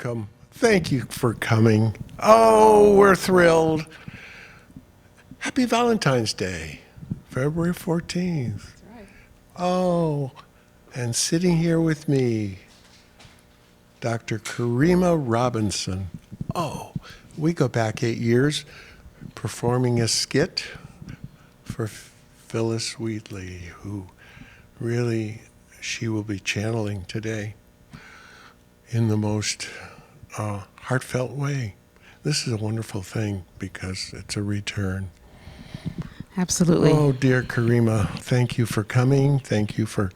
welcome. Thank you for coming. Oh, we're thrilled. Happy Valentine's Day, February 14th. That's right. Oh, and sitting here with me, Dr. Karima Robinson. Oh, we go back 8 years performing a skit for Phyllis Wheatley, who really she will be channeling today in the most heartfelt way. This is a wonderful thing because it's a return. Absolutely. Oh, dear Karima, thank you for coming. Thank you for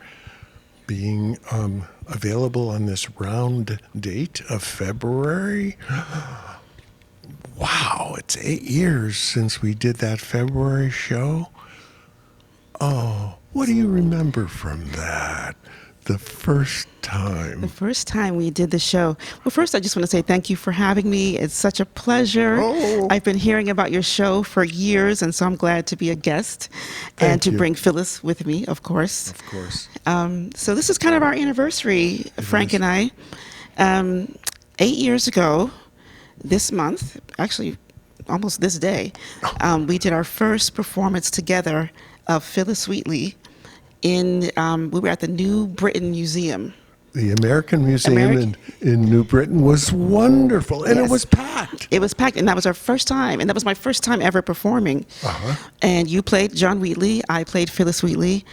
being available on this round date of February. Wow, it's 8 years since we did that February show. Oh, what do you remember from that? The first time. The first time we did the show. Well, first, I just want to say thank you for having me. It's such a pleasure. Oh. I've been hearing about your show for years, and so I'm glad to be a guest and Thank to you. bring Phyllis with me, of course. Of course. So this is kind of our anniversary, Frank is. and I. 8 years ago, this month, actually almost this day, we did our first performance together of Phyllis Wheatley we were at the New Britain Museum. The American Museum in New Britain was wonderful, and Yes. it was packed. It was packed, and that was our first time, and that was my first time ever performing. Uh-huh. And you played John Wheatley, I played Phyllis Wheatley,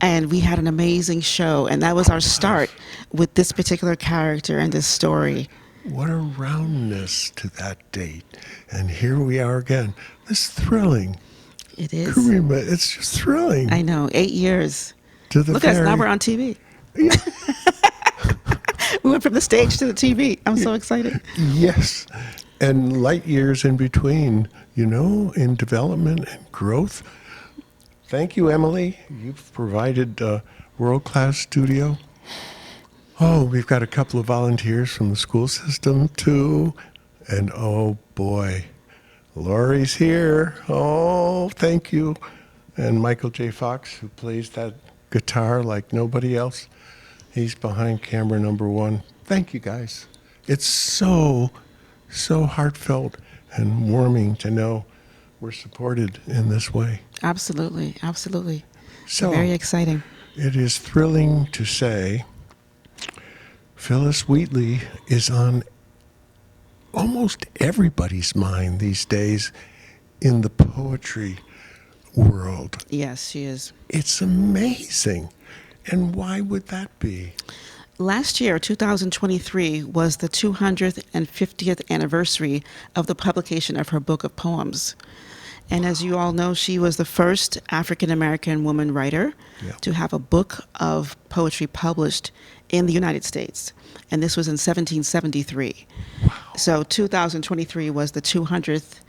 and we had an amazing show, and that was our start with this particular character and this story. What a roundness to that date. And here we are again. This thrilling. It is. Karima, it's just thrilling. I know, 8 years. To the Look at us, now very- we're on TV. We went from the stage to the TV. I'm so excited. Yes. And light years in between, in development and growth. Thank you, Emily. You've provided a world-class studio. Oh, we've got a couple of volunteers from the school system, too. And oh, boy, Lori's here. Oh, thank you. And Michael J. Fox, who plays that guitar like nobody else. He's behind camera number 1. Thank you, guys. It's so heartfelt and warming to know we're supported in this way. Absolutely, absolutely. So Very exciting. it is thrilling to say Phyllis Wheatley is on almost everybody's mind these days in the poetry world. Yes, she is. It's amazing. And why would that be? Last year, 2023, was the 250th anniversary of the publication of her book of poems. And as you all know, she was the first African-American woman writer to have a book of poetry published in the United States. And this was in 1773. Wow. So 2023 was the 200th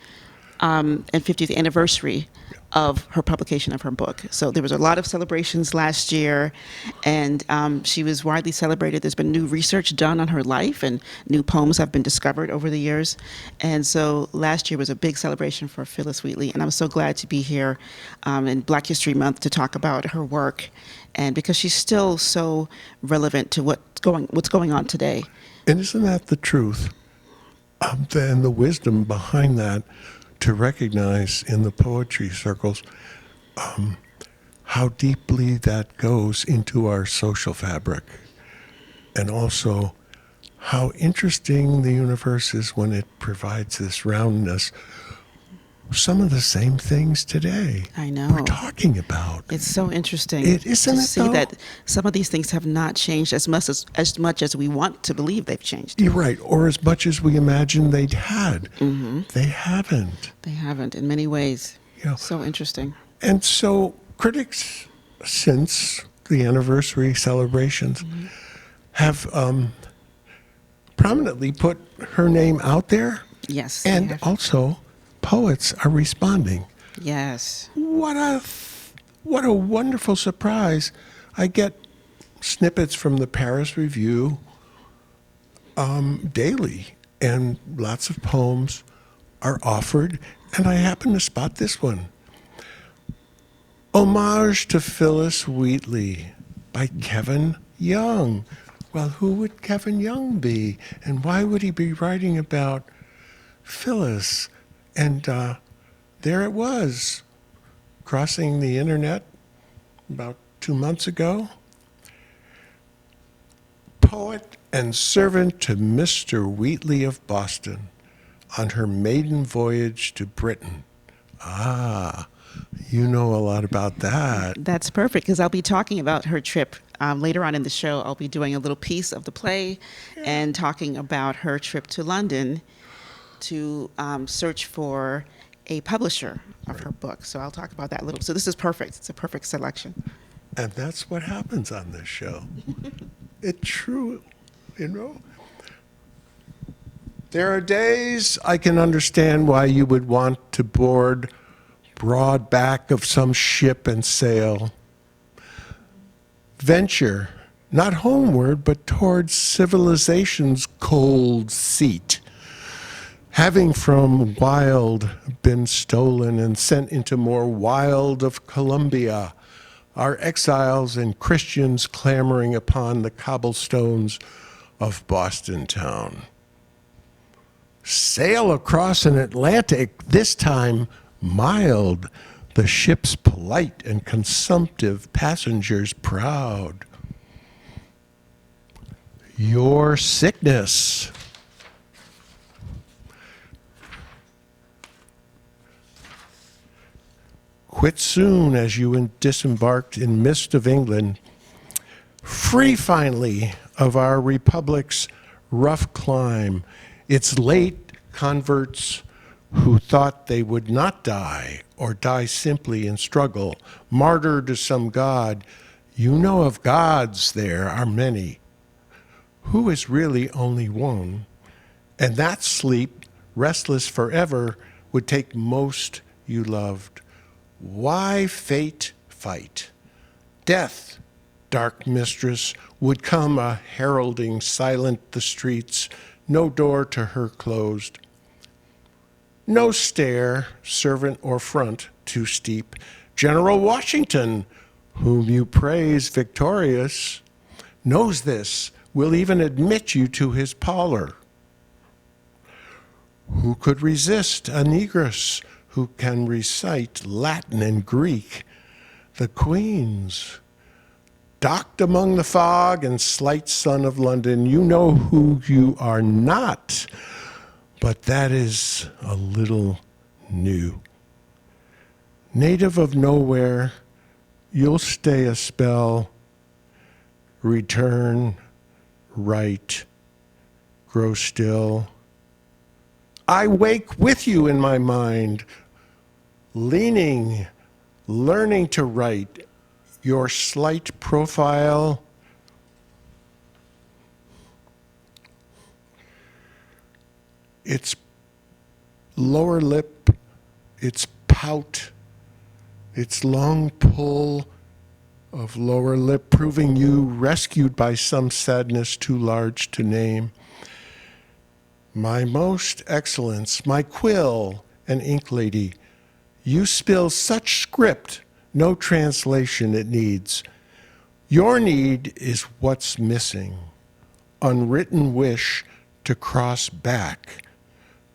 and 50th anniversary of her publication of her book. So there was a lot of celebrations last year, and she was widely celebrated. There's been new research done on her life, and new poems have been discovered over the years. And so last year was a big celebration for Phyllis Wheatley, and I'm so glad to be here in Black History Month to talk about her work, and because she's still so relevant to what's going on today. And isn't that the truth? And the wisdom behind that, to recognize in the poetry circles how deeply that goes into our social fabric, and also how interesting the universe is when it provides this roundness. Some of the same things today I know. we're talking about. It's so interesting Isn't to it, see though? that some of these things have not changed as much as we want to believe they've changed. You're right, or as much as we imagined they'd had. They haven't. They haven't in many ways. Yeah. So interesting. And so critics, since the anniversary celebrations, have prominently put her name out there, Yes. they and have. also poets are responding. Yes. What a wonderful surprise. I get snippets from the Paris Review daily, and lots of poems are offered, and I happen to spot this one. Homage to Phyllis Wheatley by Kevin Young. Well, who would Kevin Young be? And why would he be writing about Phyllis? And there it was, crossing the internet about 2 months ago. Poet and servant to Mr. Wheatley of Boston on her maiden voyage to Britain. Ah, you know a lot about that. That's perfect because I'll be talking about her trip later on in the show. I'll be doing a little piece of the play and talking about her trip to London to search for a publisher of her book. So I'll talk about that a little. So this is perfect. It's a perfect selection. And that's what happens on this show. It's true, you know. There are days I can understand why you would want to board broad back of some ship and sail. Venture, not homeward, but towards civilization's cold seat. Having from wild been stolen and sent into more wild of Columbia, our exiles and Christians clamoring upon the cobblestones of Boston town. Sail across an Atlantic, this time mild, the ship's polite and consumptive passengers proud. Your sickness. Quit soon as you disembarked in mist of England, free finally of our republic's rough climb, its late converts who thought they would not die or die simply in struggle, martyr to some god. You know of gods there are many, who is really only one, and that sleep, restless forever, would take most you loved. Why fate fight? Death, dark mistress, would come a heralding silent the streets, no door to her closed. No stair, servant or front, too steep. General Washington, whom you praise victorious, knows this, will even admit you to his parlor. Who could resist a negress who can recite Latin and Greek? The queens, docked among the fog and slight sun of London, you know who you are not, but that is a little new. Native of nowhere, you'll stay a spell, return, write, grow still. I wake with you in my mind, leaning, learning to write your slight profile. Its lower lip, its pout, its long pull of lower lip, proving you rescued by some sadness too large to name. My most excellence, my quill and ink lady, you spill such script, no translation it needs. Your need is what's missing, unwritten wish to cross back,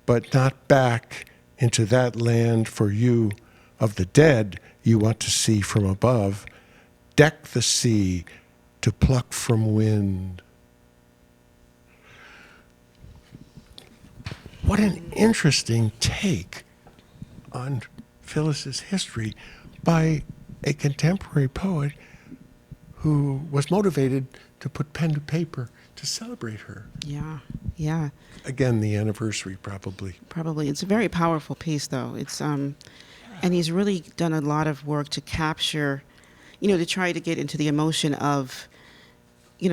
but not back into that land for you of the dead you want to see from above. Deck the sea to pluck from wind. What an interesting take on Phyllis's history by a contemporary poet who was motivated to put pen to paper to celebrate her. Yeah, yeah. Again, the anniversary, probably. Probably. It's a very powerful piece, though. It's and he's really done a lot of work to capture, to try to get into the emotion of,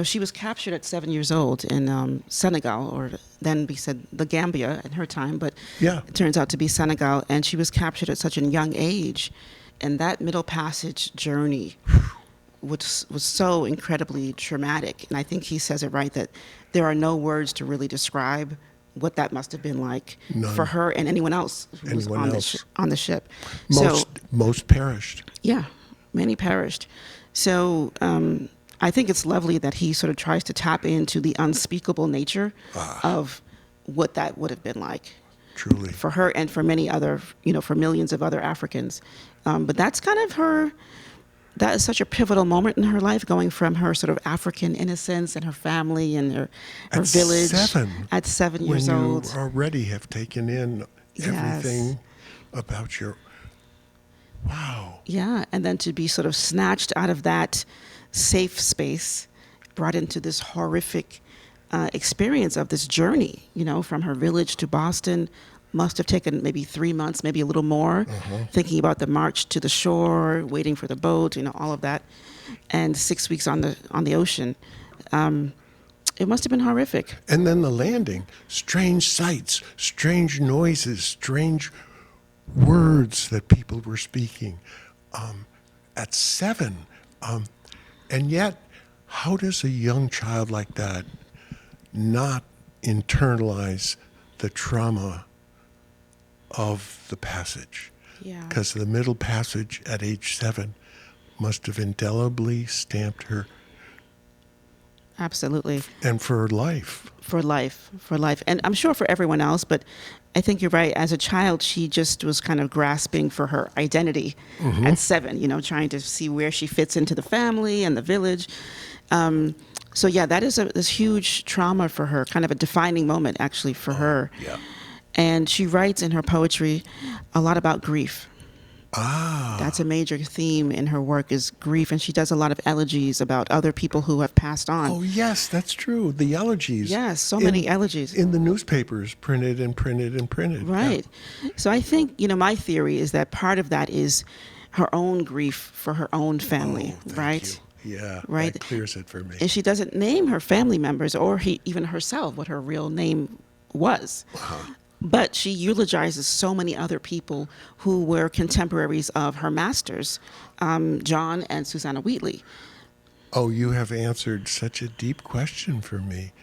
she was captured at 7 years old in Senegal, or then we said the Gambia at her time, but Yeah. it turns out to be Senegal, and she was captured at such a young age, and that Middle Passage journey was so incredibly traumatic. And I think he says it right that there are no words to really describe what that must have been like None. for her and anyone else who was Anyone on else. on the ship. Most perished. Yeah, many perished. So I think it's lovely that he sort of tries to tap into the unspeakable nature of what that would have been like Truly. for her and for many other, for millions of other Africans. But that's kind of that is such a pivotal moment in her life, going from her sort of African innocence and her family and her At village. 7. At 7 years when old. you already have taken in everything Yes. about your... Wow. Yeah, and then to be sort of snatched out of that safe space, brought into this horrific experience of this journey, from her village to Boston. Must have taken maybe 3 months, maybe a little more, thinking about the march to the shore, waiting for the boat, all of that, and 6 weeks on the ocean. It must have been horrific. And then the landing. Strange sights, strange noises, strange words that people were speaking at 7. And yet, how does a young child like that not internalize the trauma of the passage? Yeah. Because the middle passage at age 7 must have indelibly stamped her, Absolutely. and for life. For life. And I'm sure for everyone else, but I think you're right. As a child, she just was kind of grasping for her identity at 7, trying to see where she fits into the family and the village. So yeah, that is this huge trauma for her, kind of a defining moment actually for her. Yeah. And she writes in her poetry a lot about grief. That's a major theme in her work, is grief, and she does a lot of elegies about other people who have passed on. Oh, yes, that's true. The elegies. Yes, so many elegies. In the newspapers, printed and printed and printed. Right. So I think, my theory is that part of that is her own grief for her own family, Thank right? you. Yeah, Right. that clears it for me. And she doesn't name her family members or even herself what her real name was. But she eulogizes so many other people who were contemporaries of her masters, John and Susanna Wheatley. Oh, you have answered such a deep question for me.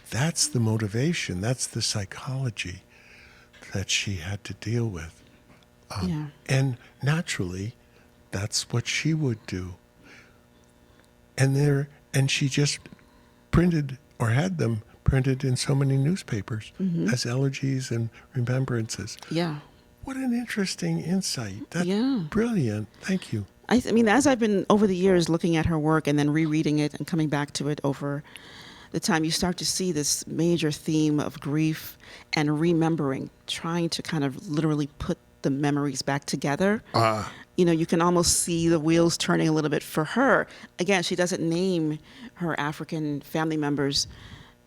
That's the motivation. That's the psychology that she had to deal with. Yeah. And naturally, that's what she would do. And she just printed, or had them printed in so many newspapers as elegies and remembrances. Yeah. What an interesting insight. That's Yeah. brilliant. Thank you. I mean, as I've been over the years looking at her work and then rereading it and coming back to it over the time, you start to see this major theme of grief and remembering, trying to kind of literally put the memories back together. You can almost see the wheels turning a little bit for her. Again, she doesn't name her African family members,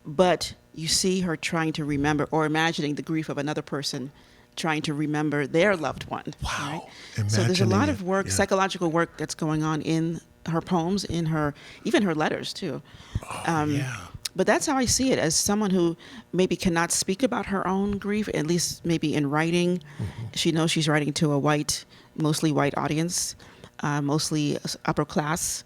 but you see her trying to remember or imagining the grief of another person, trying to remember their loved one. Wow. Right? So there's a lot Imagining of it, work, yeah. psychological work that's going on in her poems, even her letters too. Yeah. But that's how I see it, as someone who maybe cannot speak about her own grief, at least maybe in writing. She knows she's writing to a mostly white audience, mostly upper class.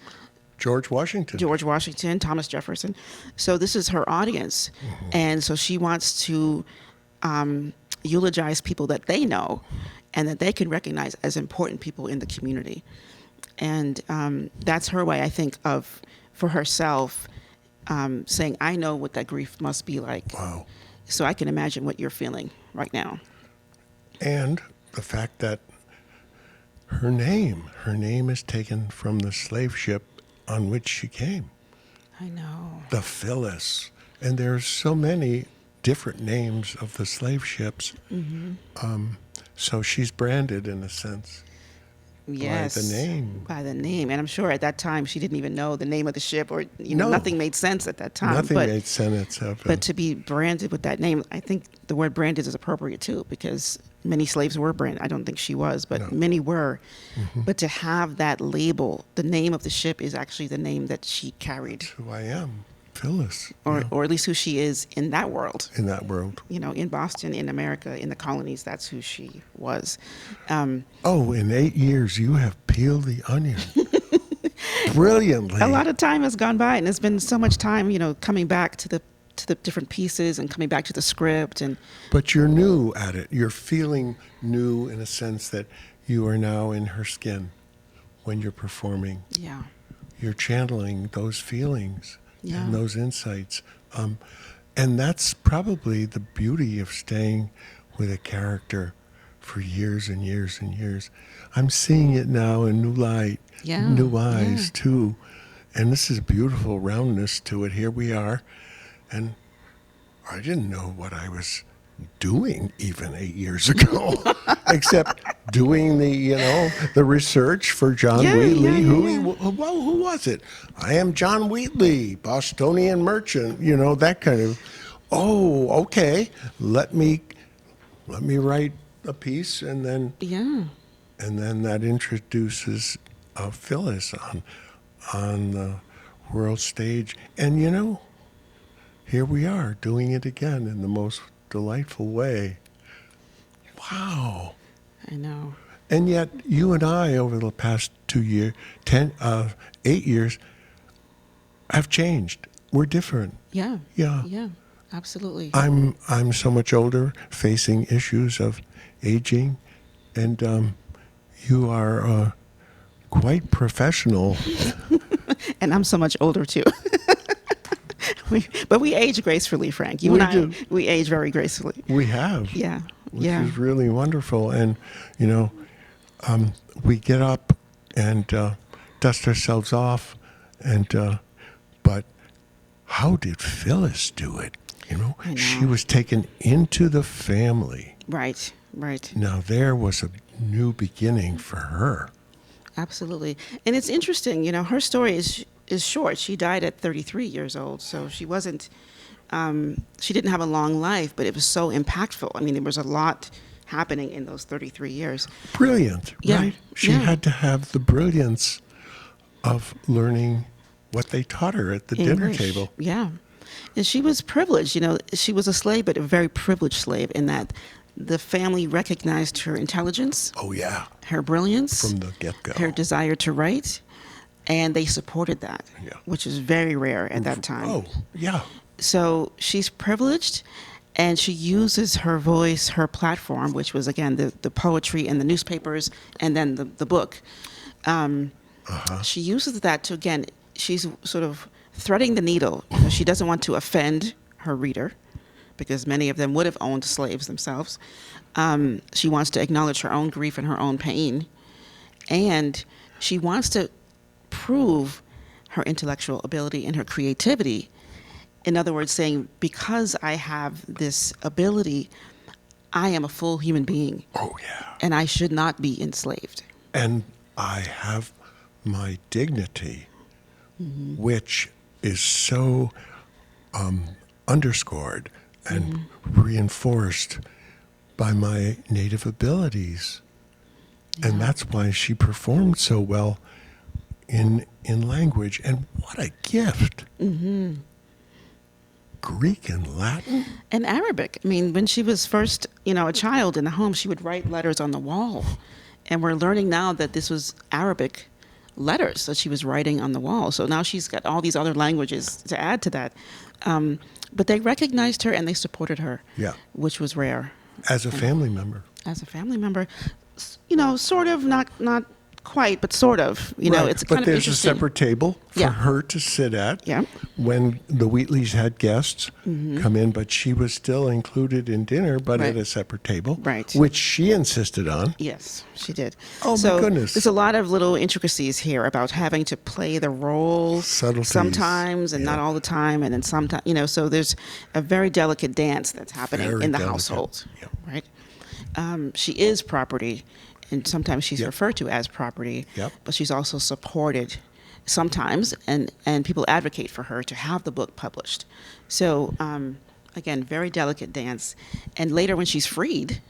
George Washington. Thomas Jefferson. So this is her audience. And so she wants to eulogize people that they know and that they can recognize as important people in the community. And that's her way, I think, for herself, saying, I know what that grief must be like. Wow. So I can imagine what you're feeling right now. And the fact that her name is taken from the slave ship on which she came, I know. the Phyllis. And there's so many different names of the slave ships. So she's branded in a sense. Yes. By the name. By the name. And I'm sure at that time she didn't even know the name of the ship, or No. nothing made sense at that time. Nothing made sense of it. But to be branded with that name, I think the word branded is appropriate too, because many slaves were branded. I don't think she was, but many were. But to have that label, the name of the ship is actually the name that she carried, Who I am, Phyllis. or yeah, or at least who she is in that world. in that world. In Boston, in America, in the colonies, that's who she was. Oh, in 8 years, you have peeled the onion brilliantly. A lot of time has gone by, and there's been so much time, coming back to the different pieces and coming back to the script. And But you're new at it. You're feeling new in a sense that you are now in her skin when you're performing. yeah, you're channeling those feelings Yeah. and those insights. And that's probably the beauty of staying with a character for years and years and years. I'm seeing it now in new light, Yeah, new eyes yeah. too. And this is a beautiful roundness to it. Here we are. And I didn't know what I was doing even 8 years ago, except doing the research for John Yeah, Wheatley. yeah, Who yeah, who was it? I am John Wheatley, Bostonian merchant. That kind of. Oh, okay. Let me write a piece, and then Yeah. that introduces Phyllis on the world stage, and here we are doing it again in the most delightful way. Wow. I know. And yet, you and I, over the past 2 years, 8 years, have changed. We're different. Yeah. Yeah. Yeah. Absolutely. I'm so much older, facing issues of aging, and you are quite professional. And I'm so much older too. But we age gracefully, Frank. You We and I, do. we age very gracefully. We have. Yeah. Which Yeah. is really wonderful. And, we get up and dust ourselves off. And, but how did Phyllis do it? I know. She was taken into the family. Right. Right. Now, there was a new beginning for her. Absolutely. And it's interesting, her story is short. She died at 33 years old, so she wasn't, she didn't have a long life, but it was so impactful. I mean, there was a lot happening in those 33 years. Brilliant, Yeah, right? She yeah. had to have the brilliance of learning what they taught her at the dinner English. table. Yeah. And she was privileged, she was a slave, but a very privileged slave in that the family recognized her intelligence, Oh, yeah, her brilliance, from the get-go. her desire to write, and they supported that, Yeah. which is very rare at that time. Oh, yeah. So she's privileged, and she uses her voice, her platform, which was, again, the poetry and the newspapers, and then the book. She uses that to, again, she's sort of threading the needle. She doesn't want to offend her reader, because many of them would have owned slaves themselves. She wants to acknowledge her own grief and her own pain. And she wants to prove her intellectual ability and her creativity. In other words, saying, because I have this ability, I am a full human being. Oh, yeah. And I should not be enslaved. And I have my dignity, which is so underscored and reinforced by my native abilities. And that's why she performed so well in language. And what a gift. Greek and Latin? And Arabic. I mean, when she was first, a child in the home, she would write letters on the wall. And we're learning now that this was Arabic letters that she was writing on the wall. So now she's got all these other languages to add to that. But they recognized her and they supported her, Yeah. which was rare. As a family member. As a family member, sort of, not quite, but sort of. Right. It's but kind of there's a interesting. separate table for Yeah. her to sit at Yeah. when the Wheatleys had guests come in, but she was still included in dinner, but at Right. a separate table, Right. which she insisted on. Yes, she did. Oh, my so goodness. There's a lot of little intricacies here about having to play the role Subtleties. sometimes and not all the time, and then sometimes, so there's a very delicate dance that's happening Very in the delicate. household, Yep. right? She is property, and sometimes she's Yep. referred to as property, Yep. but she's also supported sometimes, and people advocate for her to have the book published. So, again, very delicate dance. And later when she's freed,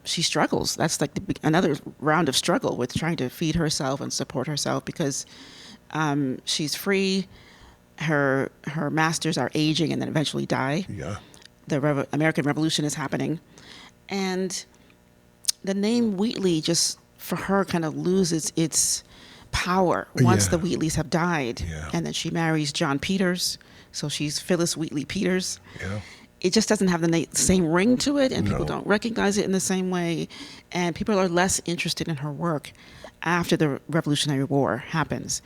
she struggles. That's like another round of struggle with trying to feed herself and support herself, because she's free. Her masters are aging and then eventually die. Yeah. The American Revolution is happening. And the name Wheatley just, for her, kind of loses its power once Yeah. the Wheatleys have died. Yeah. And then she marries John Peters. So she's Phyllis Wheatley Peters. Yeah. it just doesn't have the same ring to it, and people No. don't recognize it in the same way, and people are less interested in her work after the Revolutionary War happens,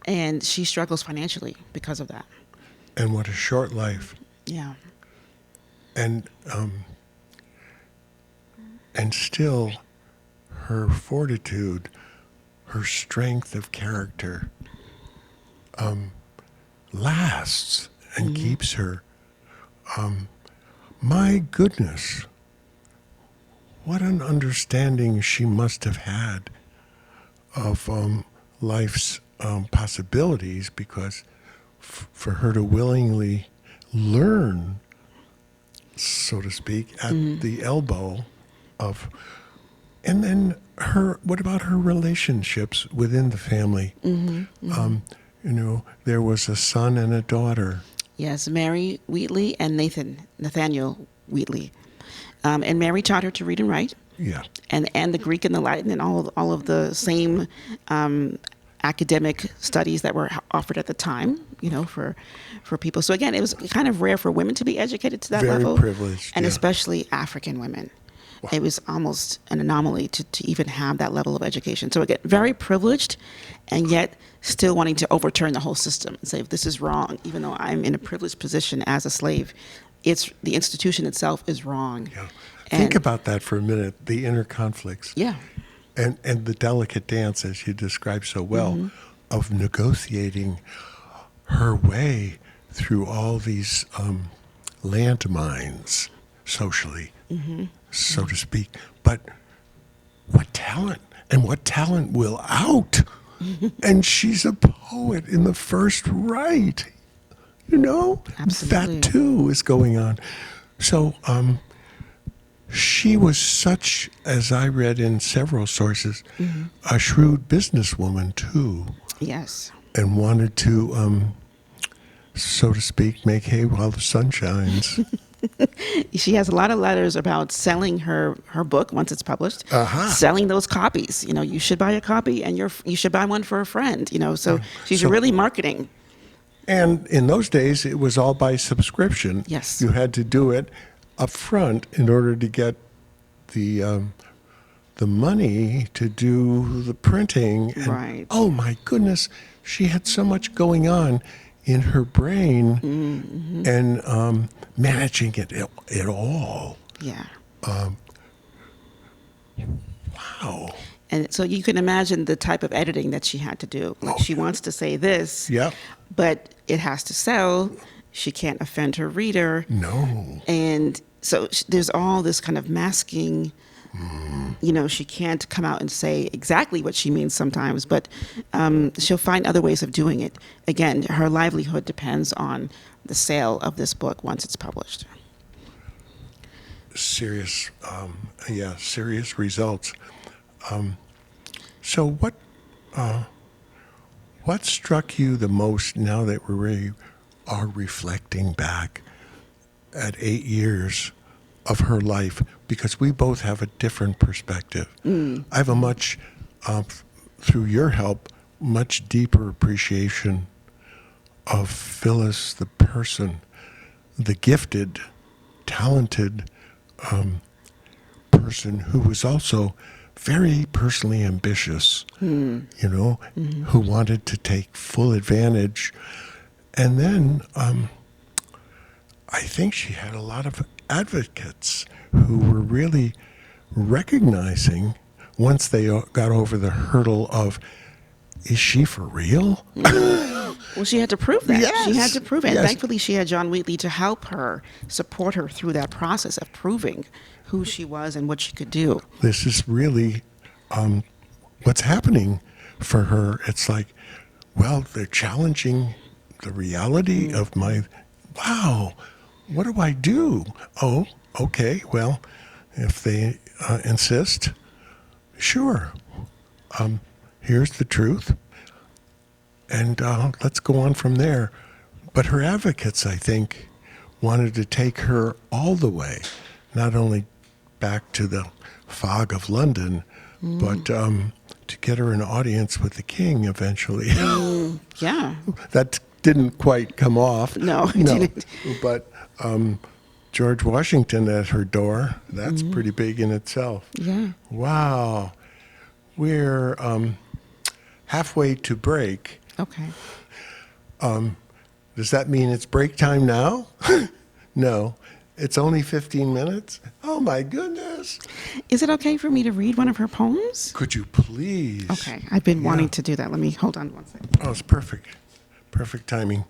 and she struggles financially because of that. And what a short life. Yeah. And still, her fortitude, her strength of character, lasts and keeps her. My goodness, what an understanding she must have had of life's possibilities, because for her to willingly learn, so to speak, at the elbow of, and then what about her relationships within the family? There was a son and a daughter. Yes, Mary Wheatley and Nathaniel Wheatley. And Mary taught her to read and write, Yeah. and the Greek and the Latin and all of the same academic studies that were offered at the time, for people. So again, it was kind of rare for women to be educated to that Very level. privileged, And yeah. especially African women. Wow. It was almost an anomaly to even have that level of education. So again, very privileged, and yet still wanting to overturn the whole system and say, if this is wrong, even though I'm in a privileged position as a slave, it's the institution itself is wrong. Yeah. And Think about that for a minute, the inner conflicts. yeah. And the delicate dance, as you described so well, of negotiating her way through all these landmines socially, so to speak. But what talent, and what talent will out. And she's a poet in the first right. Absolutely. That too is going on. So she was such, as I read in several sources, a shrewd businesswoman too, Yes. and wanted to, so to speak, make hay while the sun shines. She has a lot of letters about selling her book once it's published, selling those copies. You should buy a copy, and you should buy one for a friend. So she's So- really marketing. And in those days, it was all by subscription. Yes. You had to do it up front in order to get the money to do the printing. And, Right. oh my goodness, she had so much going on in her brain and managing it all. Yeah. Wow. And so you can imagine the type of editing that she had to do. Like, she wants to say this, Yeah. but it has to sell. She can't offend her reader. No. And so there's all this kind of masking. She can't come out and say exactly what she means sometimes, but she'll find other ways of doing it. Again, her livelihood depends on the sale of this book once it's published. Serious, serious results. So what struck you the most now that we really are reflecting back at 8 years of her life? Because we both have a different perspective. I have a much, through your help, much deeper appreciation of Phyllis, the person, the gifted, talented person who was also very personally ambitious, who wanted to take full advantage. And then I think she had a lot of advocates who were really recognizing, once they got over the hurdle of, is she for real? Well, she had to prove that. Yes. She had to prove it. And Yes. thankfully, she had John Wheatley to help her, support her through that process of proving who she was and what she could do. This is really what's happening for her. It's like, well, they're challenging the reality of wow, what do I do? Oh, okay, well, if they insist, sure. Here's the truth, and let's go on from there. But her advocates, I think, wanted to take her all the way, not only back to the fog of London, but to get her an audience with the king eventually. Yeah. That didn't quite come off. No, it didn't. But George Washington at her door. That's pretty big in itself. Yeah. Wow. We're halfway to break. Okay. Does that mean it's break time now? No. It's only 15 minutes? Oh, my goodness. Is it okay for me to read one of her poems? Could you please? Okay. I've been Yeah. wanting to do that. Let me hold on one second. Oh, it's perfect. Perfect timing.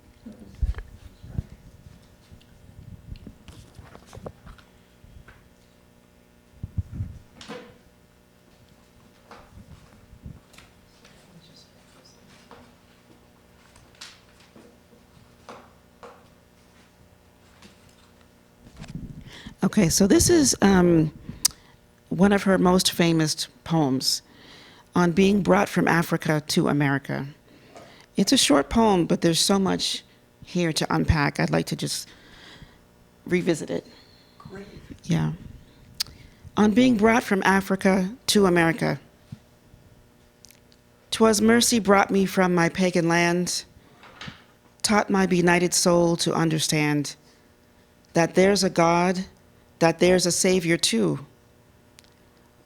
Okay, so this is one of her most famous poems on being brought from Africa to America. It's a short poem, but there's so much here to unpack. I'd like to just revisit it. Great. Yeah. On being brought from Africa to America. 'Twas mercy brought me from my pagan land, taught my benighted soul to understand that there's a God, that there's a Savior too.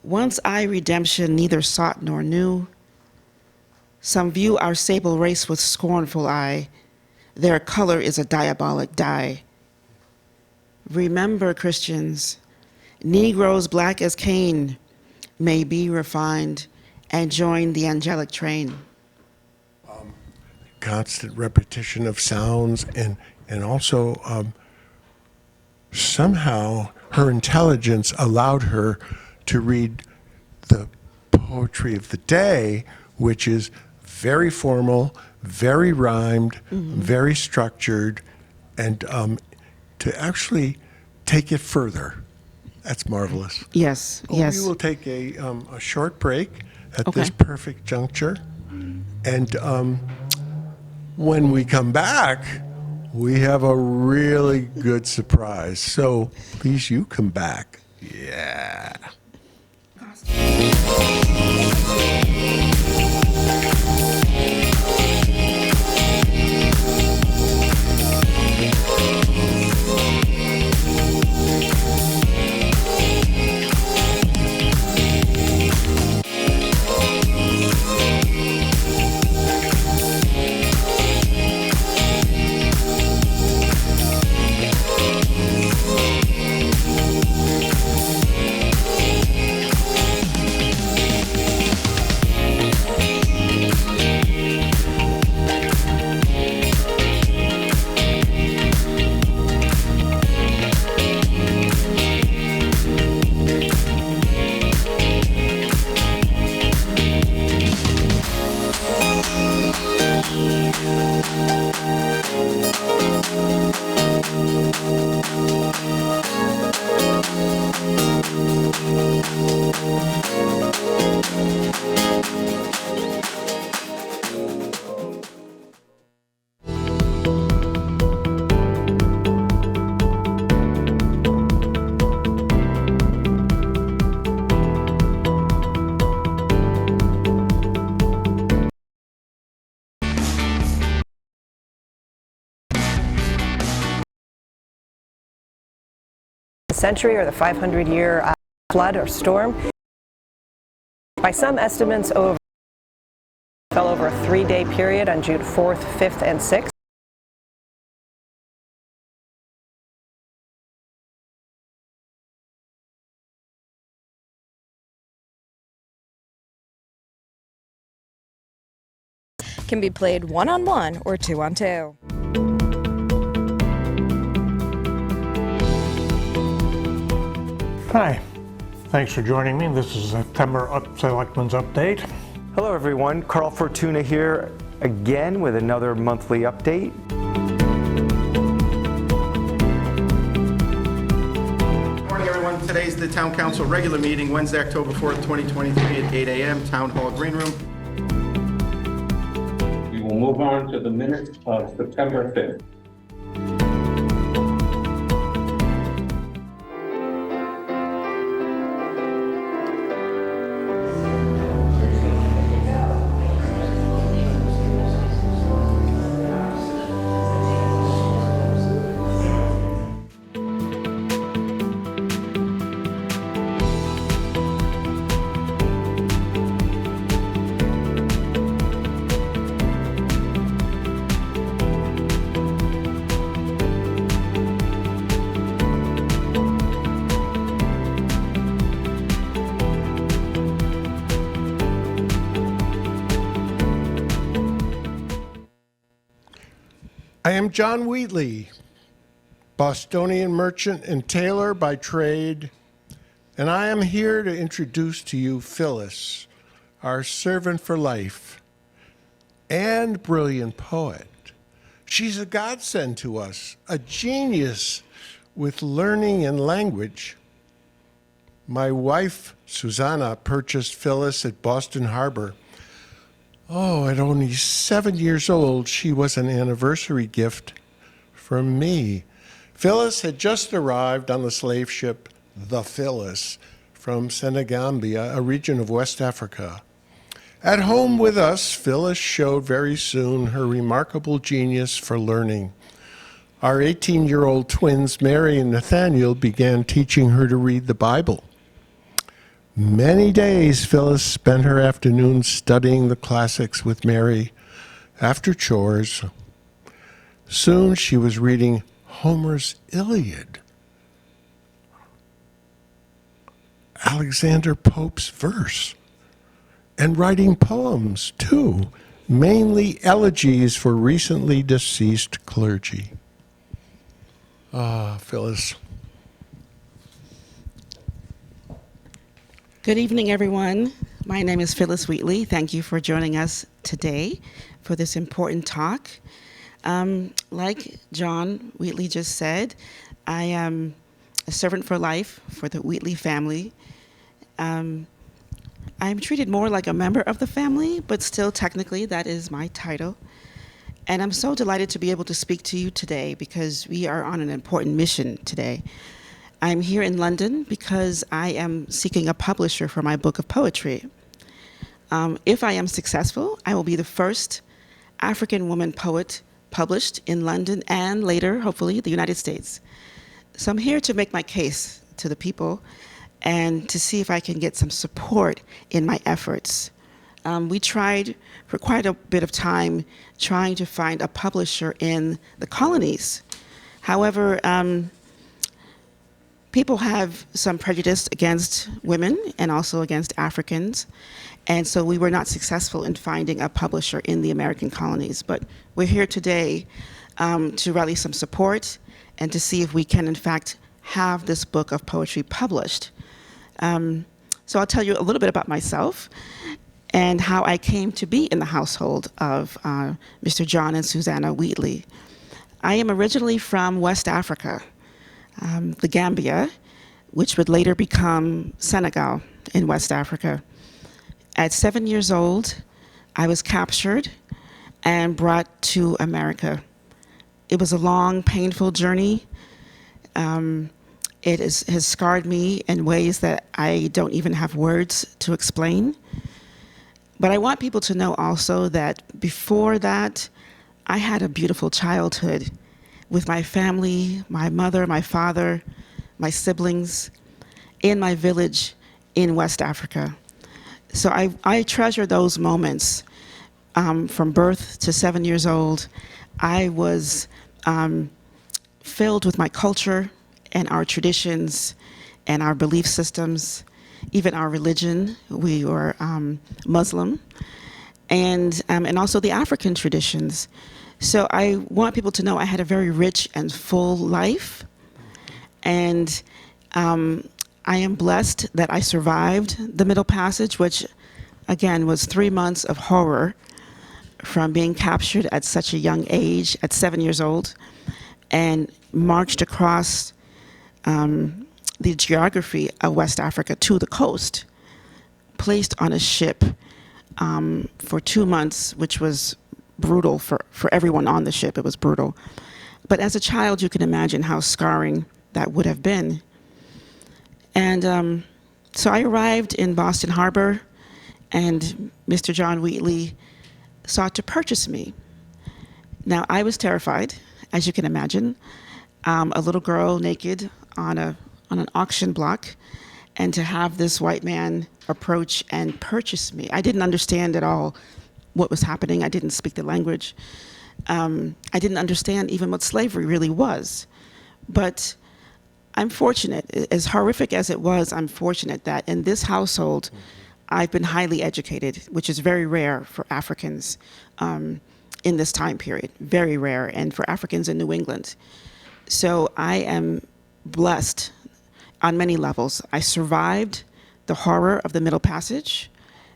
Once I redemption neither sought nor knew. Some view our sable race with scornful eye. Their color is a diabolic dye. Remember, Christians, Negroes black as Cain may be refined and join the angelic train. Constant repetition of sounds and also somehow her intelligence allowed her to read the poetry of the day, which is very formal, very rhymed, very structured, and to actually take it further. That's marvelous. Yes, We yes. will take a short break at Okay. this perfect juncture. And when we come back, we have a really good surprise. So please, you come back. Yeah. Century or the 500-year flood or storm. By some estimates, fell over a 3-day period on June 4th, 5th, and 6th. Can be played 1-on-1 or 2-on-2. Hi, thanks for joining me. This is September Selectmen's Update. Hello everyone, Carl Fortuna here again with another monthly update. Good morning everyone. Today's the Town Council regular meeting, Wednesday, October 4th, 2023 at 8 a.m., Town Hall Green Room. We will move on to the minutes of September 5th. I am John Wheatley, Bostonian merchant and tailor by trade, and I am here to introduce to you Phyllis, our servant for life and brilliant poet. She's a godsend to us, a genius with learning and language. My wife, Susanna, purchased Phyllis at Boston Harbor. Oh, at only 7 years old, she was an anniversary gift from me. Phyllis had just arrived on the slave ship, the Phyllis, from Senegambia, a region of West Africa. At home with us, Phyllis showed very soon her remarkable genius for learning. Our 18-year-old twins, Mary and Nathaniel, began teaching her to read the Bible. Many days Phyllis spent her afternoons studying the classics with Mary after chores. Soon she was reading Homer's Iliad, Alexander Pope's verse, and writing poems, too, mainly elegies for recently deceased clergy. Ah, Phyllis. Good evening, everyone. My name is Phyllis Wheatley. Thank you for joining us today for this important talk. Like John Wheatley just said, I am a servant for life for the Wheatley family. I'm treated more like a member of the family, but still technically that is my title. And I'm so delighted to be able to speak to you today because we are on an important mission today. I'm here in London because I am seeking a publisher for my book of poetry. If I am successful, I will be the first African woman poet published in London and later, hopefully, the United States. So I'm here to make my case to the people and to see if I can get some support in my efforts. We tried for quite a bit of time trying to find a publisher in the colonies. However, people have some prejudice against women and also against Africans. And so we were not successful in finding a publisher in the American colonies. But we're here today to rally some support and to see if we can, in fact, have this book of poetry published. So I'll tell you a little bit about myself and how I came to be in the household of Mr. John and Susanna Wheatley. I am originally from West Africa, the Gambia, which would later become Senegal in West Africa. At 7 years old, I was captured and brought to America. It was a long, painful journey. It has scarred me in ways that I don't even have words to explain. But I want people to know also that before that, I had a beautiful childhood with my family, my mother, my father, my siblings, in my village in West Africa. So I treasure those moments. From birth to 7 years old, I was filled with my culture and our traditions and our belief systems, even our religion. We were Muslim, and also the African traditions. So I want people to know I had a very rich and full life, and I am blessed that I survived the Middle Passage, which again was 3 months of horror from being captured at such a young age, at 7 years old, and marched across the geography of West Africa to the coast, placed on a ship for 2 months, which was brutal for everyone on the ship. It was brutal. But as a child, you can imagine how scarring that would have been. And so I arrived in Boston Harbor, and Mr. John Wheatley sought to purchase me. Now, I was terrified, as you can imagine, a little girl naked on an auction block, and to have this white man approach and purchase me. I didn't understand at all what was happening. I didn't speak the language. I didn't understand even what slavery really was. But I'm fortunate, as horrific as it was, I'm fortunate that in this household, I've been highly educated, which is very rare for Africans. in this time period, very rare, and for Africans in New England. So I am blessed on many levels. I survived the horror of the Middle Passage,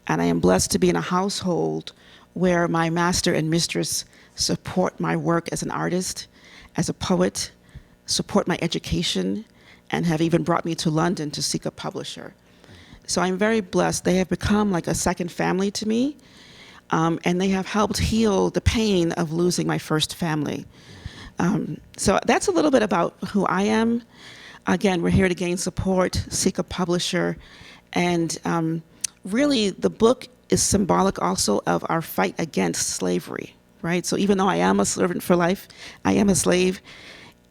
and I am blessed to be in a household where my master and mistress support my work as an artist, as a poet, support my education, and have even brought me to London to seek a publisher. So I'm very blessed. They have become like a second family to me, and they have helped heal the pain of losing my first family. So that's a little bit about who I am. Again, we're here to gain support, seek a publisher, and really the book is symbolic also of our fight against slavery, right? So even though I am a servant for life, I am a slave,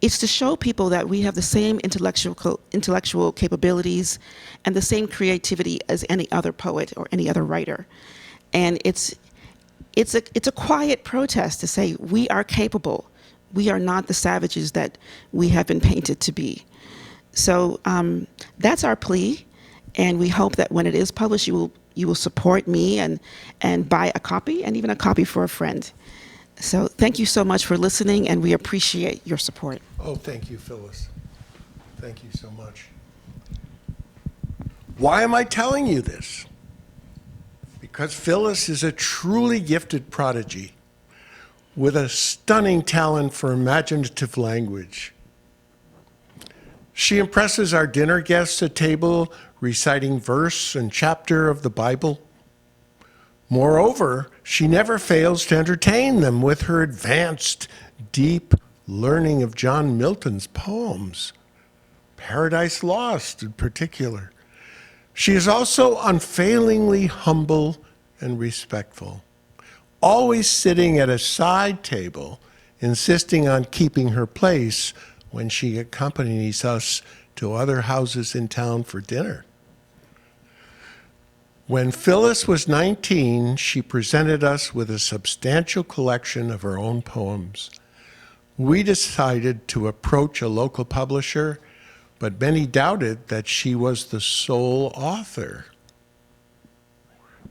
it's to show people that we have the same intellectual capabilities and the same creativity as any other poet or any other writer. And it's a quiet protest to say we are capable. We are not the savages that we have been painted to be. So that's our plea, and we hope that when it is published, you will support me and buy a copy, and even a copy for a friend. So thank you so much for listening, and we appreciate your support. Oh, thank you, Phyllis. Thank you so much. Why am I telling you this? Because Phyllis is a truly gifted prodigy with a stunning talent for imaginative language. She impresses our dinner guests at table, reciting verse and chapter of the Bible. Moreover, she never fails to entertain them with her advanced, deep learning of John Milton's poems, Paradise Lost in particular. She is also unfailingly humble and respectful, always sitting at a side table, insisting on keeping her place when she accompanies us to other houses in town for dinner. When Phyllis was 19, she presented us with a substantial collection of her own poems. We decided to approach a local publisher, but many doubted that she was the sole author.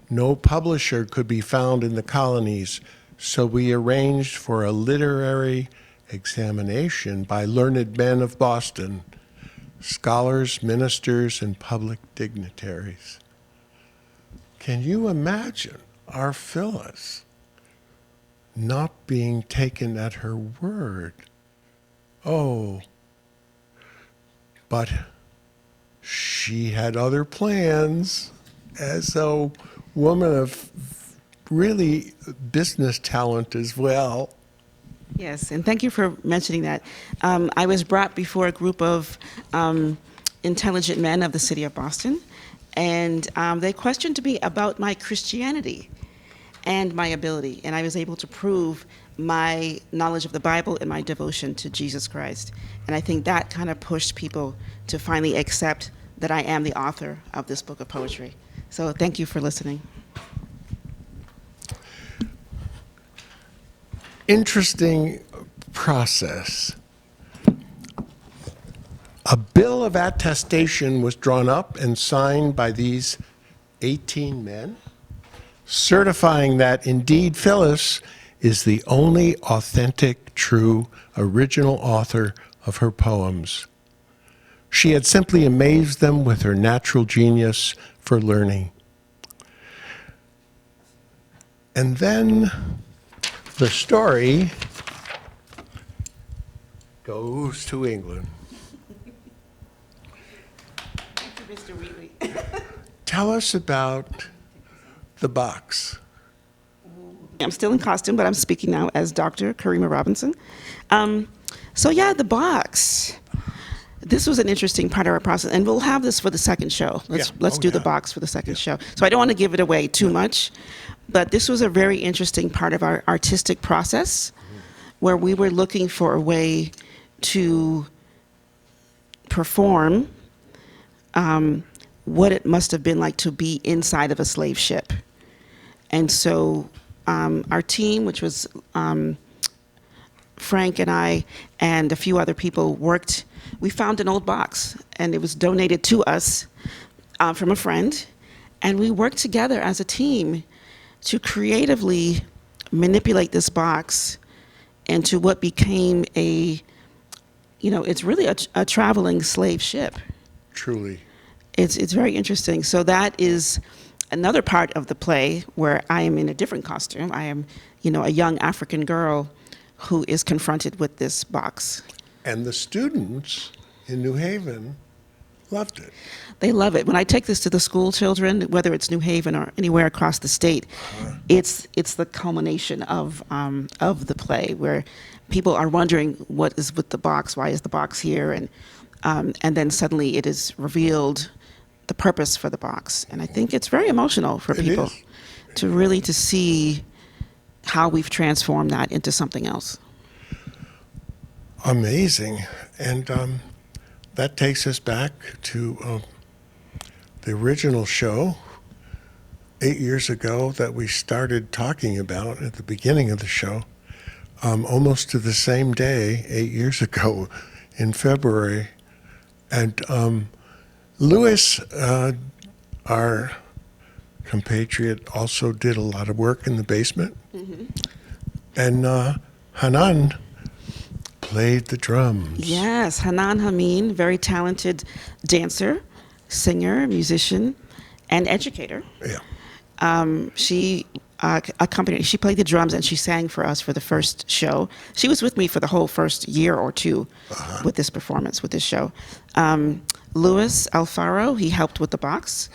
No publisher could be found in the colonies, so we arranged for a literary examination by learned men of Boston, scholars, ministers, and public dignitaries. Can you imagine our Phyllis not being taken at her word? Oh, but she had other plans as a woman of really business talent as well. Yes, and thank you for mentioning that. I was brought before a group of intelligent men of the city of Boston, and they questioned me about my Christianity and my ability, and I was able to prove my knowledge of the Bible and my devotion to Jesus Christ. And I think that kind of pushed people to finally accept that I am the author of this book of poetry. So thank you for listening. Interesting process. A bill of attestation was drawn up and signed by these 18 men, certifying that indeed Phyllis is the only authentic, true, original author of her poems. She had simply amazed them with her natural genius for learning. And then the story goes to England. Thank you, Mr. Wheatley. Tell us about the box. I'm still in costume, but I'm speaking now as Dr. Karima Robinson. So yeah, the box. This was an interesting part of our process, and we'll have this for the second show. Let's do the box for the second show. So I don't want to give it away too much, but this was a very interesting part of our artistic process, where we were looking for a way to perform what it must have been like to be inside of a slave ship. And so our team, which was Frank and I and a few other people, worked. We found an old box, and it was donated to us from a friend, and we worked together as a team to creatively manipulate this box into what became it's really a traveling slave ship. Truly. It's very interesting. So that is another part of the play where I am in a different costume. I am, a young African girl who is confronted with this box. And the students in New Haven loved it. They love it. When I take this to the school children, whether it's New Haven or anywhere across the state, it's the culmination of the play where people are wondering what is with the box, why is the box here, and then suddenly it is revealed the purpose for the box. And I think it's very emotional for people to see how we've transformed that into something else. Amazing. And that takes us back to the original show 8 years ago that we started talking about at the beginning of the show, almost to the same day, 8 years ago in February. And Louis, our compatriot, also did a lot of work in the basement. Mm-hmm. And Hanan played the drums. Yes, Hanan Hameen, very talented dancer, singer, musician, and educator. Yeah. She she played the drums and she sang for us for the first show. She was with me for the whole first year or two with this performance, with this show. Louis Alfaro, he helped with the box.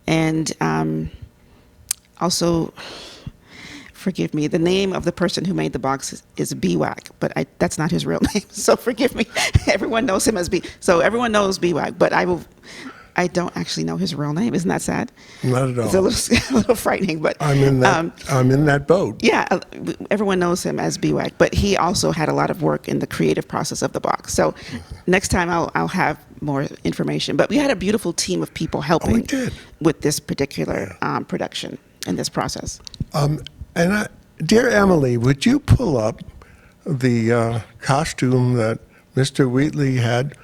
And also, forgive me, the name of the person who made the box is BWAC, but that's not his real name, so forgive me. Everyone knows him as so everyone knows BWAC, but I don't actually know his real name. Isn't that sad? Not at all. It's a little frightening, but I'm in that boat. Yeah, everyone knows him as BWAC, but he also had a lot of work in the creative process of the box. So next time I'll have more information. But we had a beautiful team of people helping with this particular production and this process. And dear Emily, would you pull up the costume that Mr. Wheatley had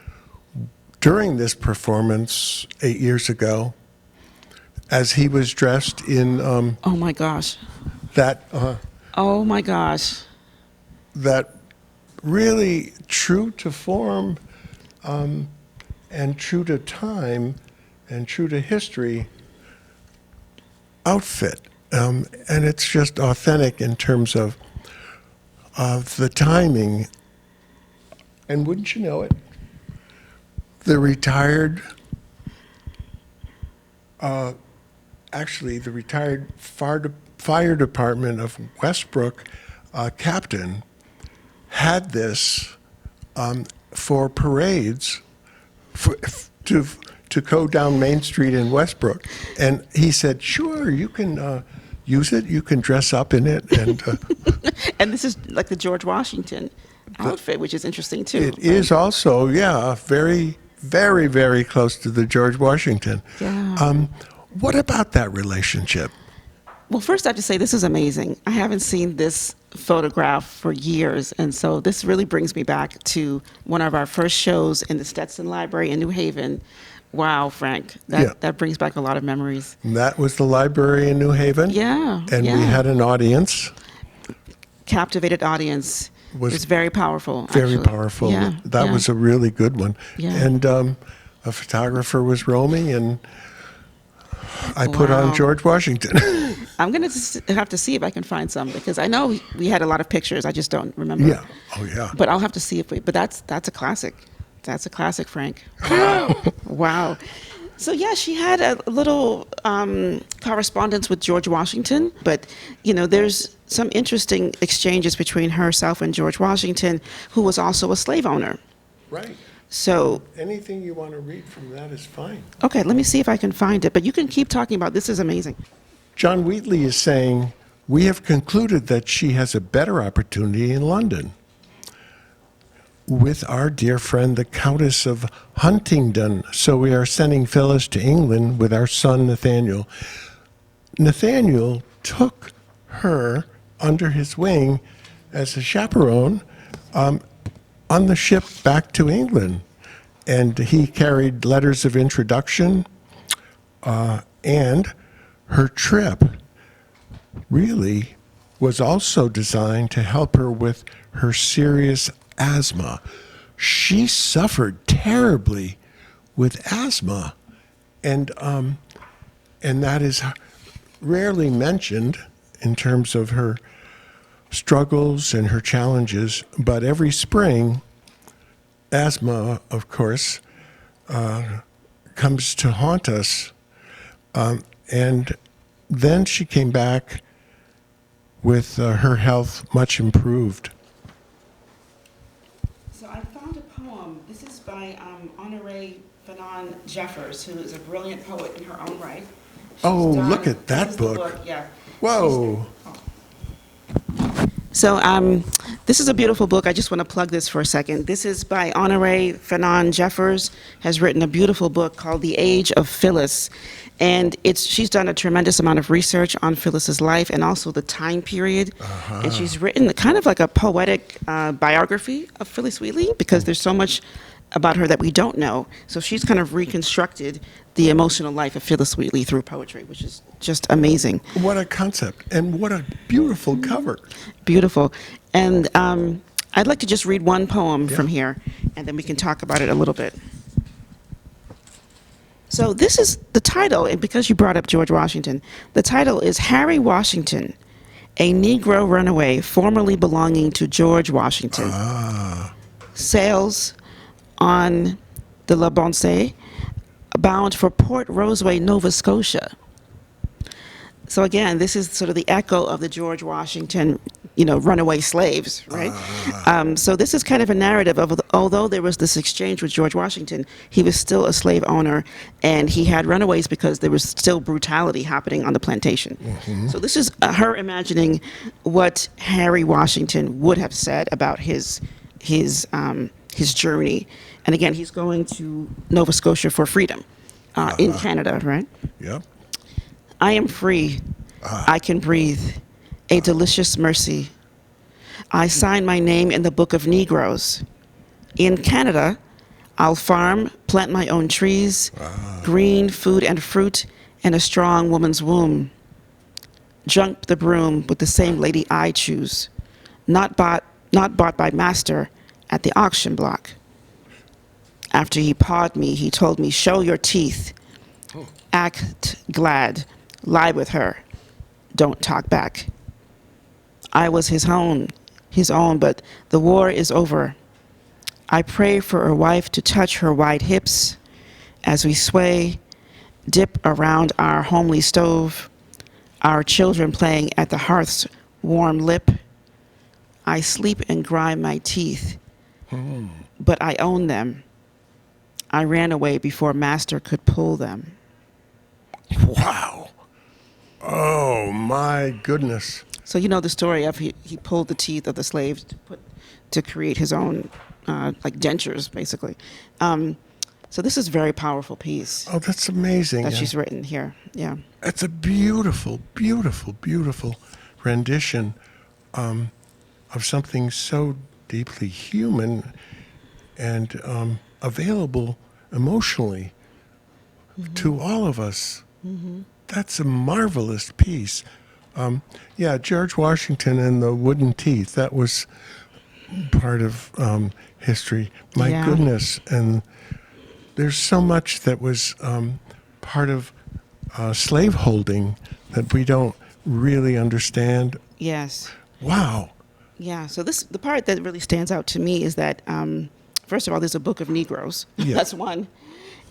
during this performance 8 years ago, as he was dressed in oh my gosh. That oh my gosh. That really true to form and true to time and true to history outfit. And it's just authentic in terms of the timing. And wouldn't you know it, the retired fire department of Westbrook captain had this for parades to go down Main Street in Westbrook. And he said, sure, you can use it, you can dress up in it. And and this is like the George Washington outfit, which is interesting too. It is also, very, very, very close to the George Washington. Yeah. What about that relationship? Well, first I have to say this is amazing. I haven't seen this photograph for years, and so this really brings me back to one of our first shows in the Stetson Library in New Haven. Wow, Frank, that brings back a lot of memories. And that was the library in New Haven? Yeah. And we had an audience. Captivated audience. It was very powerful. Very actually. powerful. Yeah, that was a really good one. Yeah. And a photographer was roaming, and I put on George Washington. I'm going to have to see if I can find some, because I know we had a lot of pictures. I just don't remember. Yeah. Oh, yeah. But I'll have to see but that's a classic. That's a classic, Frank. Wow. So yeah, she had a little correspondence with George Washington, but there's some interesting exchanges between herself and George Washington, who was also a slave owner. Right. So anything you want to read from that is fine. Okay, let me see if I can find it, but you can keep talking about this. Is amazing. John Wheatley is saying, we have concluded that she has a better opportunity in London with our dear friend, the Countess of Huntingdon. So we are sending Phyllis to England with our son, Nathaniel. Nathaniel took her under his wing as a chaperone on the ship back to England. And he carried letters of introduction, and her trip really was also designed to help her with her serious asthma. She suffered terribly with asthma, and that is rarely mentioned in terms of her struggles and her challenges. But every spring, asthma, of course, comes to haunt us. And then she came back with her health much improved. So I found a poem. This is by Honoré Fanon Jeffers, who is a brilliant poet in her own right. Oh, look at that this is the book. Yeah. Whoa. So this is a beautiful book. I just want to plug this for a second. This is by Honoré Fanon Jeffers, has written a beautiful book called The Age of Phyllis. And she's done a tremendous amount of research on Phyllis's life and also the time period. And she's written kind of like a poetic biography of Phyllis Wheatley, because there's so much about her that we don't know. So she's kind of reconstructed the emotional life of Phyllis Wheatley through poetry, which is just amazing. What a concept, and what a beautiful cover. Beautiful. And I'd like to just read one poem from here, and then we can talk about it a little bit. So this is the title, and because you brought up George Washington, the title is Harry Washington, a Negro runaway formerly belonging to George Washington. Sails on the La Bonne, bound for Port Roseway, Nova Scotia. So again, this is sort of the echo of the George Washington, runaway slaves, right? So this is kind of a narrative of, although there was this exchange with George Washington, he was still a slave owner, and he had runaways because there was still brutality happening on the plantation. So this is her imagining what Harry Washington would have said about his journey. And again, he's going to Nova Scotia for freedom in Canada, right? Yep. I am free. I can breathe. A delicious mercy. I sign my name in the book of Negroes. In Canada, I'll farm, plant my own trees, green food and fruit, and a strong woman's womb. Jump the broom with the same lady I choose, not bought by master at the auction block. After he pawed me, he told me, show your teeth. Act glad. Lie with her. Don't talk back. I was his own, but the war is over. I pray for a wife to touch her wide hips as we sway, dip around our homely stove, our children playing at the hearth's warm lip. I sleep and grind my teeth, but I own them. I ran away before master could pull them. Wow. Oh, my goodness. So you know the story of he pulled the teeth of the slaves to create his own, like dentures, basically. So this is a very powerful piece Oh, that's amazing. that she's written here. Yeah. It's a beautiful, beautiful, beautiful rendition of something so deeply human and available emotionally to all of us. That's a marvelous piece. George Washington and the wooden teeth, that was part of history. My Yeah. goodness. And there's so much that was part of slaveholding that we don't really understand. Yes. Wow. Yeah. So the part that really stands out to me is that first of all, there's a book of Negroes. Yeah. That's one.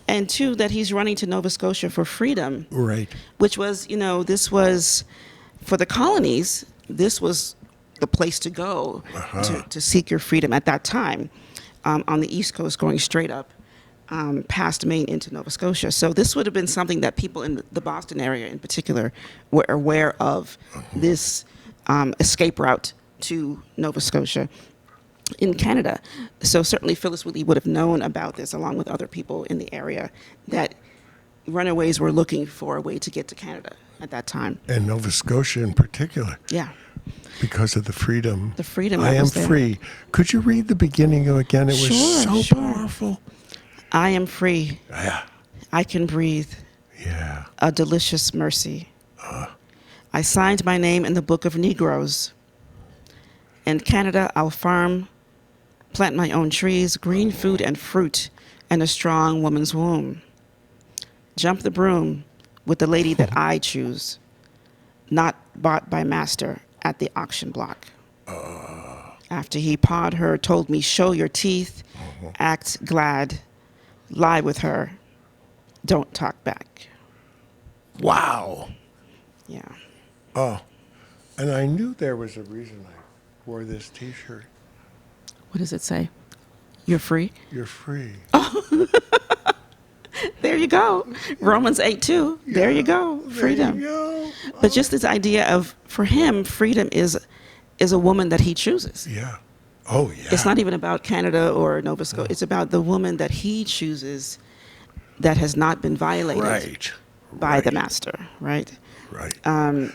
And two, that he's running to Nova Scotia for freedom. Right. Which was, this was, for the colonies, this was the place to go to seek your freedom at that time on the East Coast, going straight up past Maine into Nova Scotia. So this would have been something that people in the Boston area in particular were aware of, this escape route to Nova Scotia in Canada. So certainly Phyllis Wheatley would have known about this, along with other people in the area, that runaways were looking for a way to get to Canada at that time. And Nova Scotia in particular, Yeah. because of the freedom. The freedom I that am was there. free. Could you read the beginning again? It was so Sure. powerful. I am free. Yeah. I can breathe. Yeah. A delicious mercy. I signed my name in the book of Negroes. In Canada, I'll farm, plant my own trees, green food and fruit, and a strong woman's womb. Jump the broom with the lady that I choose, not bought by master at the auction block. After he pawed her, told me, show your teeth, act glad, lie with her, don't talk back. Wow. Yeah. Oh, and I knew there was a reason I wore this T-shirt. What does it say? You're free? You're free. There you go. Romans 8:2. There you go. Freedom. There you go. But just this idea of, for him, freedom is a woman that he chooses. Yeah. Oh, yeah. It's not even about Canada or Nova Scotia. It's about the woman that he chooses that has not been violated Right. by the master, right? Right.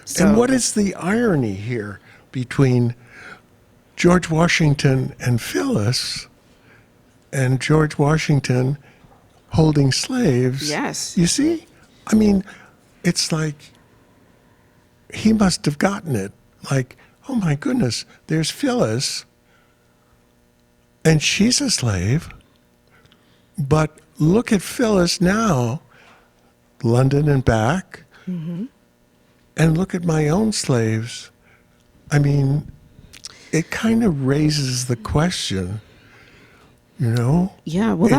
So, And what is the irony here between George Washington and Phyllis and George Washington holding slaves? Yes. You see? I mean, it's like he must have gotten it. Like, oh my goodness, there's Phyllis, and she's a slave. But look at Phyllis now, London and back, and look at my own slaves. I mean, it kind of raises the question, you know? Yeah, well,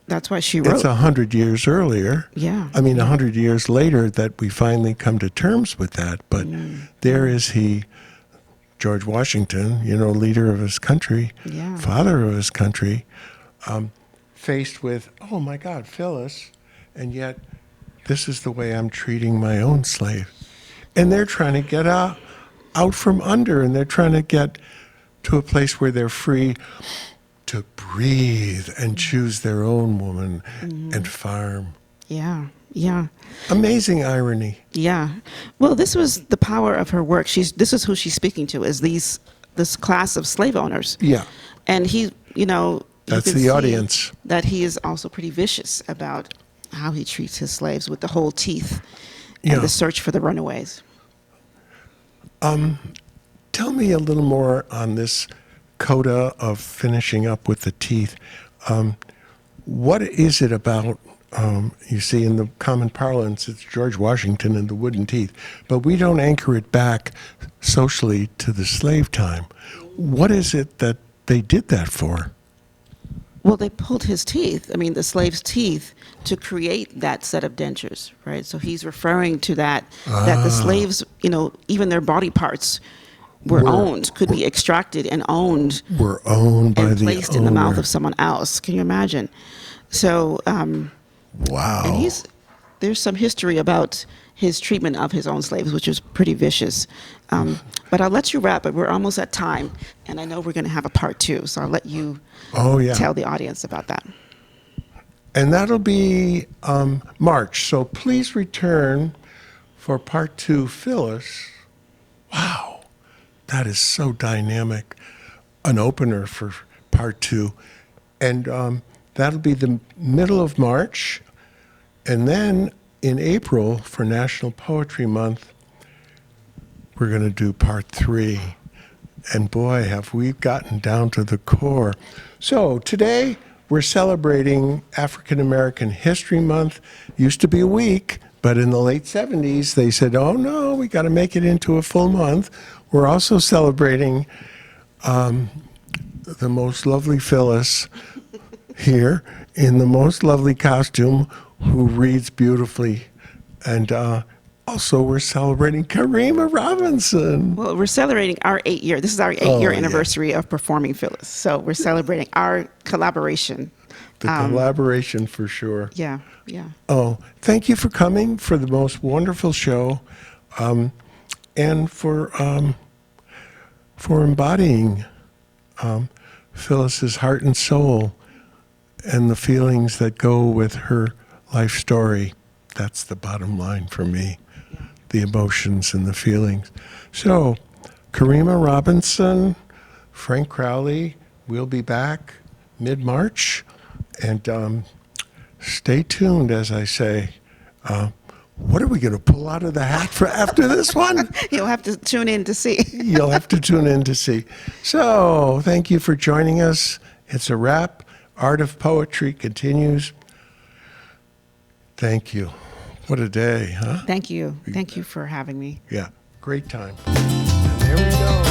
that's why she wrote. It's 100 years earlier. Yeah. I mean, 100 years later that we finally come to terms with that. But there is he, George Washington, you know, leader of his country, Yeah. father of his country, faced with, oh my God, Phyllis, and yet this is the way I'm treating my own slave. And they're trying to get out from under, and they're trying to get to a place where they're free to breathe and choose their own woman and farm. Yeah, yeah, Amazing irony. yeah. Well, this was the power of her work. This is who she's speaking to, is this class of slave owners. Yeah. And he, you know, you That's can the see audience. that he is also pretty vicious about how he treats his slaves with the whole teeth and Yeah. the search for the runaways. Tell me a little more on this coda of finishing up with the teeth. What is it about, you see, in the common parlance, it's George Washington and the wooden teeth, but we don't anchor it back socially to the slave time. What is it that they did that for? Well, they pulled his teeth, I mean, the slave's teeth, to create that set of dentures, right? So he's referring to that the slaves, you know, even their body parts were owned, could be extracted and owned Were owned by and the placed in the mouth owner. of someone else. Can you imagine? So, Wow. and there's some history about his treatment of his own slaves, which is pretty vicious. But I'll let you wrap it. We're almost at time, and I know we're going to have a part 2, so I'll let you Oh, yeah. tell the audience about that. And that'll be March. So please return for part 2, Phyllis. Wow, that is so dynamic. An opener for part 2. And that'll be the middle of March. And then in April, for National Poetry Month, we're going to do part 3. And boy, have we gotten down to the core. So today, we're celebrating African American History Month. Used to be a week, but in the late 70s, they said, oh no, we got to make it into a full month. We're also celebrating the most lovely Phyllis here in the most lovely costume, who reads beautifully. And also, we're celebrating Karima Robinson. Well, we're celebrating our 8-year. This is our 8-year anniversary of performing Phyllis. So we're celebrating our collaboration. The collaboration for sure. Yeah, yeah. Oh, thank you for coming, for the most wonderful show, and for embodying Phyllis's heart and soul and the feelings that go with her life story. That's the bottom line for me, the emotions and the feelings. So, Karima Robinson, Frank Crowley, we'll be back mid-March, and stay tuned, as I say. What are we going to pull out of the hat for after this one? You'll have to tune in to see. You'll have to tune in to see. So, thank you for joining us. It's a wrap. Art of Poetry continues. Thank you. What a day, huh? Thank you. Thank you for having me. Yeah, great time. And there we go.